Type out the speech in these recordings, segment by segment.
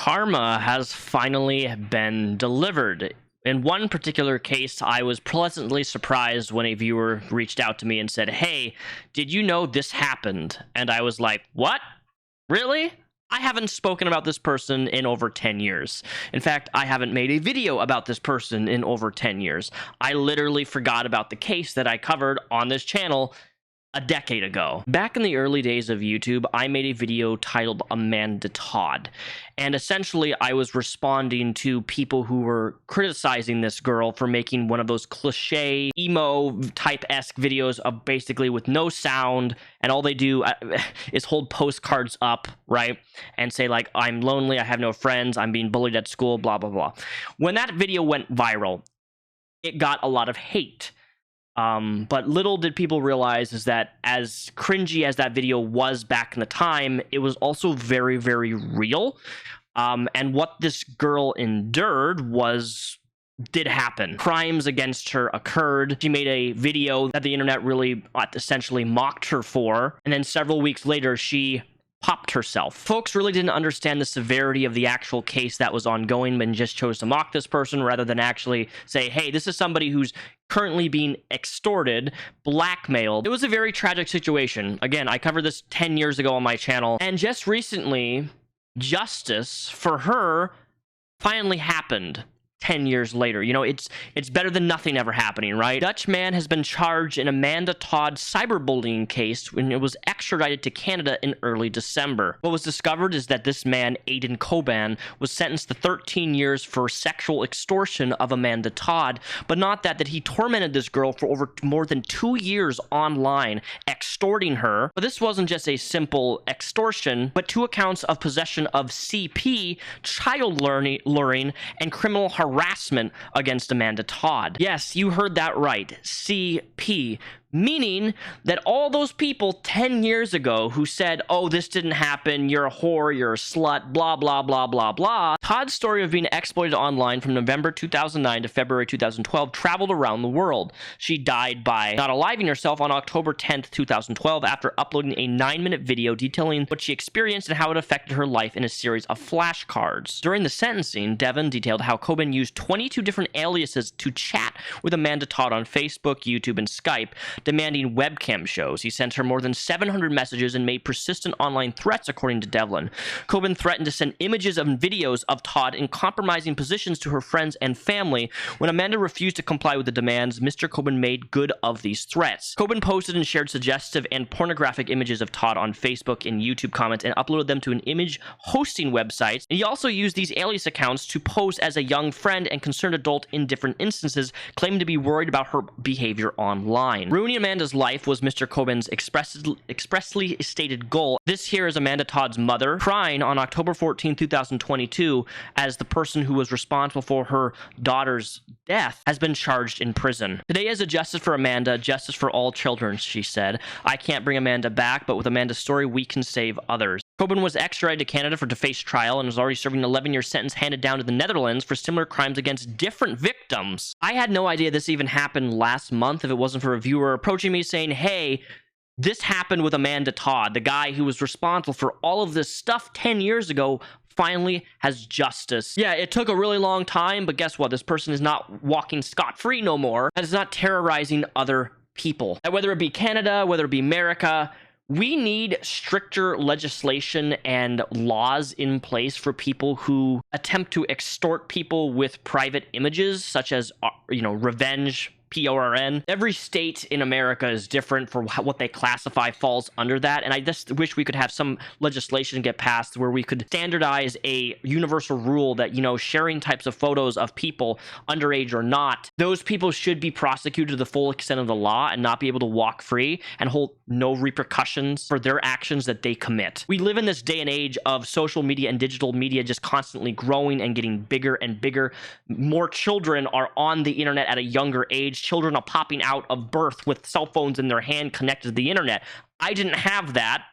Karma has finally been delivered. In one particular case, I was pleasantly surprised when a viewer reached out to me and said, "Hey, did you know this happened?" And I was like, "What? Really? I haven't spoken about this person in over 10 years. In fact, I haven't made a video about this person in over 10 years. I literally forgot about the case that I covered on this channel a decade ago." Back in the early days of YouTube, I made a video titled Amanda Todd. And essentially, I was responding to people who were criticizing this girl for making one of those cliche, emo-type-esque videos of basically with no sound, and all they do is hold postcards up, right? And say, like, "I'm lonely, I have no friends, I'm being bullied at school, blah, blah, blah." When that video went viral, it got a lot of hate. But little did people realize is that as cringy as that video was back in the time, it was also very, very real. And what this girl endured did happen. Crimes against her occurred. She made a video that the internet really essentially mocked her for. And then several weeks later, she popped herself. Folks really didn't understand the severity of the actual case that was ongoing and just chose to mock this person rather than actually say, "Hey, this is somebody who's currently being extorted, blackmailed." It was a very tragic situation. Again, I covered this 10 years ago on my channel, and just recently, justice for her finally happened. 10 years later. You know, it's better than nothing ever happening, right? Dutch man has been charged in Amanda Todd cyberbullying case when it was extradited to Canada in early December. What was discovered is that this man, Aiden Coban, was sentenced to 13 years for sexual extortion of Amanda Todd, but not that he tormented this girl for over more than 2 years online, extorting her. But this wasn't just a simple extortion, but 2 accounts of possession of CP, child luring, and criminal harassment against Amanda Todd. Yes, you heard that right. CP. Meaning that all those people 10 years ago who said, "Oh, this didn't happen, you're a whore, you're a slut, blah, blah, blah, blah, blah." Todd's story of being exploited online from November 2009 to February 2012 traveled around the world. She died by not aliving herself on October 10th, 2012 after uploading a 9-minute video detailing what she experienced and how it affected her life in a series of flashcards. During the sentencing, Devon detailed how Coban used 22 different aliases to chat with Amanda Todd on Facebook, YouTube, and Skype, demanding webcam shows. He sent her more than 700 messages and made persistent online threats, according to Devlin. Coban threatened to send images and videos of Todd in compromising positions to her friends and family. When Amanda refused to comply with the demands, Mr. Coban made good of these threats. Coban posted and shared suggestive and pornographic images of Todd on Facebook and YouTube comments and uploaded them to an image hosting website. And he also used these alias accounts to pose as a young friend and concerned adult in different instances, claiming to be worried about her behavior online. Ruining Amanda's life was Mr. Coban's expressly stated goal. This here is Amanda Todd's mother crying on October 14, 2022, as the person who was responsible for her daughter's death has been charged in prison. "Today is a justice for Amanda, justice for all children," she said. "I can't bring Amanda back, but with Amanda's story, we can save others." Coban was extradited to Canada to face trial and was already serving an 11-year sentence handed down to the Netherlands for similar crimes against different victims. I had no idea this even happened last month if it wasn't for a viewer approaching me saying, "Hey, this happened with Amanda Todd, the guy who was responsible for all of this stuff 10 years ago, finally has justice." Yeah, it took a really long time, but guess what? This person is not walking scot-free no more. That is not terrorizing other people. And whether it be Canada, whether it be America, we need stricter legislation and laws in place for people who attempt to extort people with private images, such as, revenge, PORN. Every state in America is different for what they classify falls under that, and I just wish we could have some legislation get passed where we could standardize a universal rule that, sharing types of photos of people, underage or not, those people should be prosecuted to the full extent of the law and not be able to walk free and hold no repercussions for their actions that they commit. We live in this day and age of social media and digital media just constantly growing and getting bigger and bigger. More children are on the internet at a younger age. Children are popping out of birth with cell phones in their hand connected to the internet. I didn't have that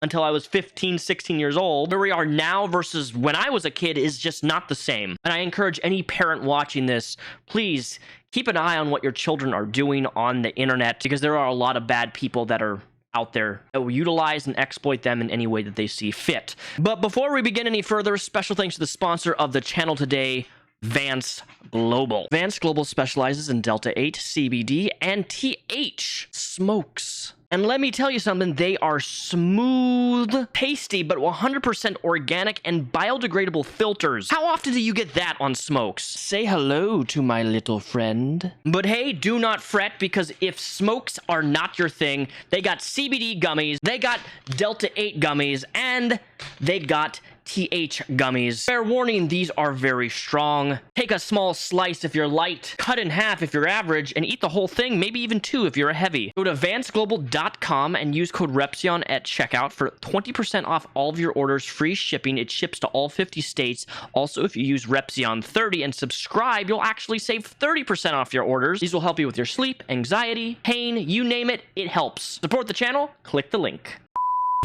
until I was 15, 16 years old. Where we are now versus when I was a kid is just not the same. And I encourage any parent watching this, please keep an eye on what your children are doing on the internet, because there are a lot of bad people that are out there that will utilize and exploit them in any way that they see fit. But before we begin any further, special thanks to the sponsor of the channel today, Vance Global. Vance Global specializes in Delta 8, CBD, and TH smokes. And let me tell you something, they are smooth, tasty, but 100% organic and biodegradable filters. How often do you get that on smokes? Say hello to my little friend. But hey, do not fret, because if smokes are not your thing, they got CBD gummies, they got Delta 8 gummies, and they got TH gummies. Fair warning, these are very strong. Take a small slice if you're light, cut in half if you're average, and eat the whole thing, maybe even two if you're a heavy. Go to vanceglobal.com and use code Repzion at checkout for 20% off all of your orders, free shipping. It ships to all 50 states. Also, if you use Repzion30 and subscribe, you'll actually save 30% off your orders. These will help you with your sleep, anxiety, pain, you name it, it helps. Support the channel, click the link.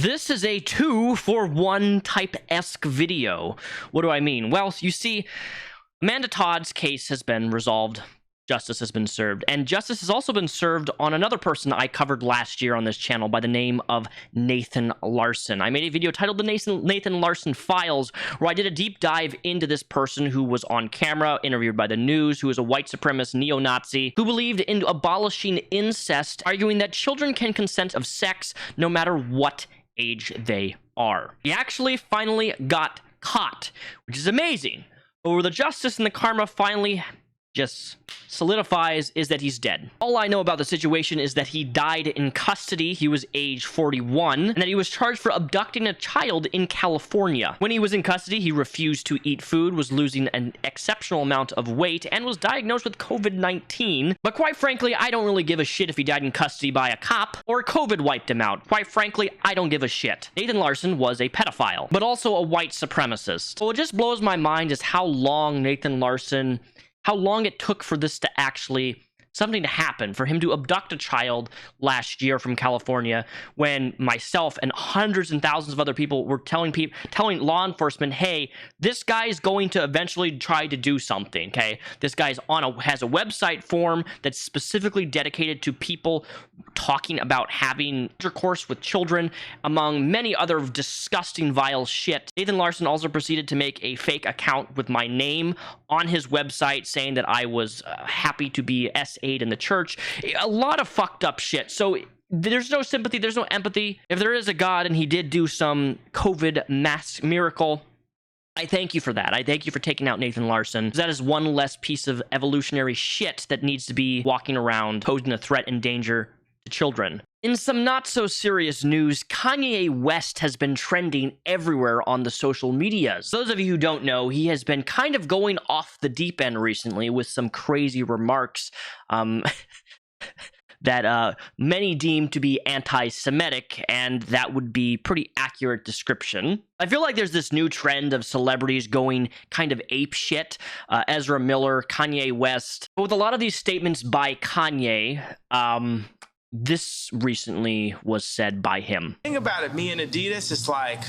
This is a 2-for-1 type-esque video. What do I mean? Well, you see, Amanda Todd's case has been resolved. Justice has been served. And justice has also been served on another person I covered last year on this channel by the name of Nathan Larson. I made a video titled The Nathan Larson Files, where I did a deep dive into this person who was on camera, interviewed by the news, who was a white supremacist neo-Nazi, who believed in abolishing incest, arguing that children can consent of sex no matter what age they are. He actually finally got caught, which is amazing. But where the justice and the karma finally just solidifies is that he's dead. All I know about the situation is that he died in custody. He was age 41, and that he was charged for abducting a child in California. When he was in custody, he refused to eat food, was losing an exceptional amount of weight, and was diagnosed with COVID-19. But quite frankly, I don't really give a shit if he died in custody by a cop or COVID wiped him out. Quite frankly, I don't give a shit. Nathan Larson was a pedophile, but also a white supremacist. So what just blows my mind is how long it took for this to actually, something to happen, for him to abduct a child last year from California, when myself and hundreds and thousands of other people were telling law enforcement, hey, this guy's going to eventually try to do something, okay? This guy's has a website form that's specifically dedicated to people talking about having intercourse with children, among many other disgusting, vile shit. Nathan Larson also proceeded to make a fake account with my name on his website, saying that I was happy to be S8 in the church. A lot of fucked up shit. So there's no sympathy, there's no empathy. If there is a God and he did do some COVID mass miracle, I thank you for that. I thank you for taking out Nathan Larson. That is one less piece of evolutionary shit that needs to be walking around posing a threat and danger to children. In some not so serious news, Kanye West has been trending everywhere on the social medias. Those of you who don't know, he has been kind of going off the deep end recently with some crazy remarks that many deem to be anti-Semitic, and that would be pretty accurate description. I feel like there's this new trend of celebrities going kind of ape shit. Ezra Miller, Kanye West. But with a lot of these statements by Kanye, this recently was said by him. The thing about it, me and Adidas, it's like,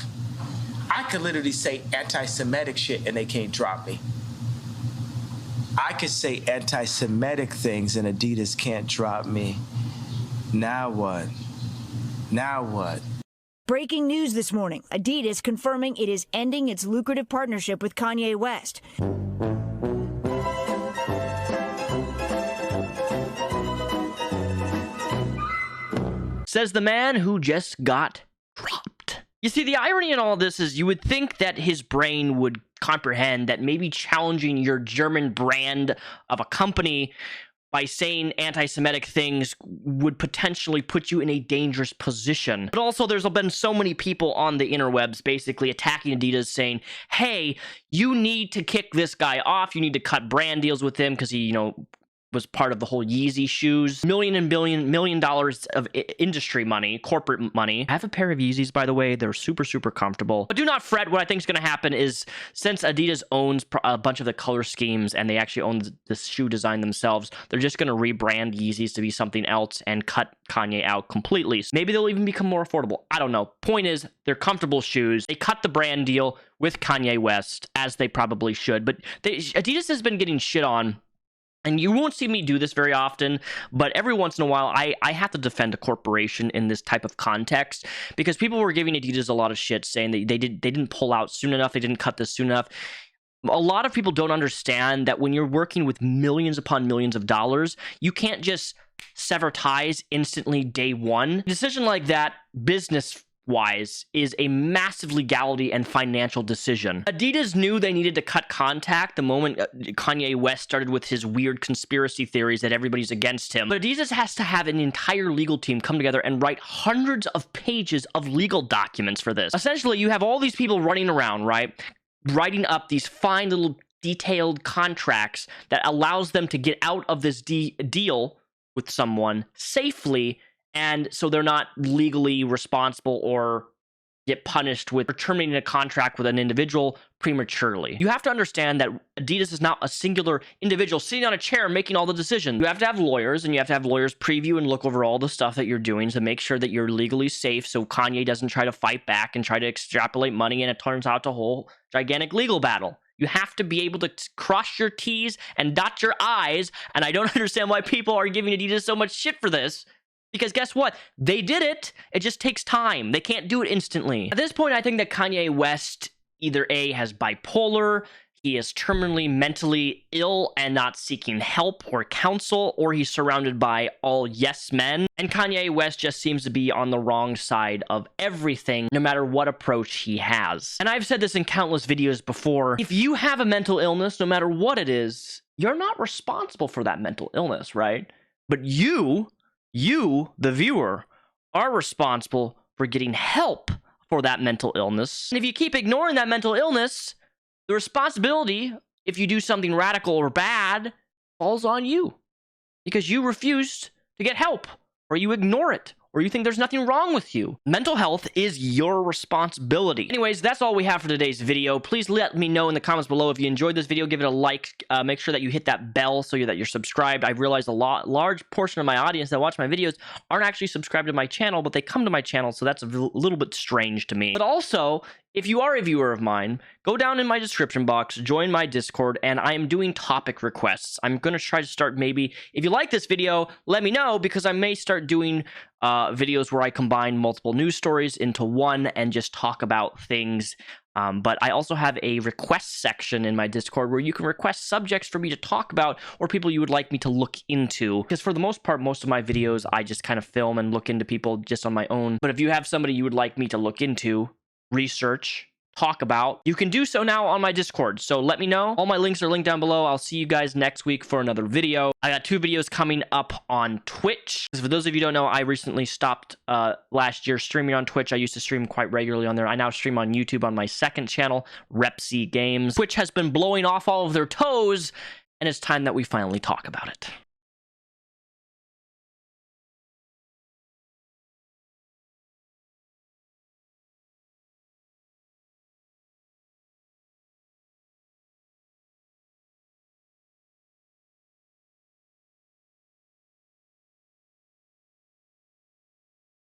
I could literally say anti-Semitic shit and they can't drop me. I could say anti-Semitic things and Adidas can't drop me. Now what? Now what? Breaking news this morning. Adidas confirming it is ending its lucrative partnership with Kanye West. Says the man who just got dropped. You see, the irony in all this is you would think that his brain would comprehend that maybe challenging your German brand of a company by saying anti-Semitic things would potentially put you in a dangerous position. But also, there's been so many people on the interwebs basically attacking Adidas, saying, hey, you need to kick this guy off. You need to cut brand deals with him because he, was part of the whole Yeezy shoes. $million of industry money, corporate money. I have a pair of Yeezys, by the way. They're super, super comfortable. But do not fret. What I think is going to happen is, since Adidas owns a bunch of the color schemes and they actually own the shoe design themselves, they're just going to rebrand Yeezys to be something else and cut Kanye out completely. So maybe they'll even become more affordable. I don't know. Point is, they're comfortable shoes. They cut the brand deal with Kanye West, as they probably should. But Adidas has been getting shit on And you won't see me do this very often, but every once in a while, I have to defend a corporation in this type of context, because people were giving Adidas a lot of shit, saying that they didn't pull out soon enough, they didn't cut this soon enough. A lot of people don't understand that when you're working with millions upon millions of dollars, you can't just sever ties instantly day one. A decision like that, business-wise, is a massive legality and financial decision. Adidas knew they needed to cut contact the moment Kanye West started with his weird conspiracy theories that everybody's against him. But Adidas has to have an entire legal team come together and write hundreds of pages of legal documents for this. Essentially, you have all these people running around, right, writing up these fine little detailed contracts that allows them to get out of this deal with someone safely, and so they're not legally responsible or get punished with terminating a contract with an individual prematurely. You have to understand that Adidas is not a singular individual sitting on a chair making all the decisions. You have to have lawyers, and you have to have lawyers preview and look over all the stuff that you're doing to make sure that you're legally safe, so Kanye doesn't try to fight back and try to extrapolate money and it turns out a whole gigantic legal battle. You have to be able to cross your T's and dot your I's, and I don't understand why people are giving Adidas so much shit for this. Because guess what? They did it. It just takes time. They can't do it instantly. At this point, I think that Kanye West either A, has bipolar, he is terminally mentally ill and not seeking help or counsel, or he's surrounded by all yes men. And Kanye West just seems to be on the wrong side of everything, no matter what approach he has. And I've said this in countless videos before. If you have a mental illness, no matter what it is, you're not responsible for that mental illness, right? But you, the viewer, are responsible for getting help for that mental illness. And if you keep ignoring that mental illness, the responsibility, if you do something radical or bad, falls on you. Because you refused to get help, or you ignore it, or you think there's nothing wrong with you. Mental health is your responsibility. Anyways, that's all we have for today's video. Please let me know in the comments below if you enjoyed this video. Give it a like. Make sure that you hit that bell so that you're subscribed. I've realized a large portion of my audience that watch my videos aren't actually subscribed to my channel, but they come to my channel, so that's a little bit strange to me. But also, if you are a viewer of mine, go down in my description box, join my Discord, and I am doing topic requests. I'm going to try to start maybe, if you like this video, let me know, because I may start doing videos where I combine multiple news stories into one and just talk about things. But I also have a request section in my Discord where you can request subjects for me to talk about or people you would like me to look into. Because for the most part, most of my videos, I just kind of film and look into people just on my own. But if you have somebody you would like me to look into, research, talk about, you can do so now on my Discord. So let me know. All my links are linked down below. I'll see you guys next week for another video. I got 2 videos coming up on Twitch. For those of you who don't know, I recently stopped last year streaming on Twitch. I used to stream quite regularly on there. I now stream on YouTube on my second channel, Repzion Games. Twitch has been blowing off all of their toes, and it's time that we finally talk about it.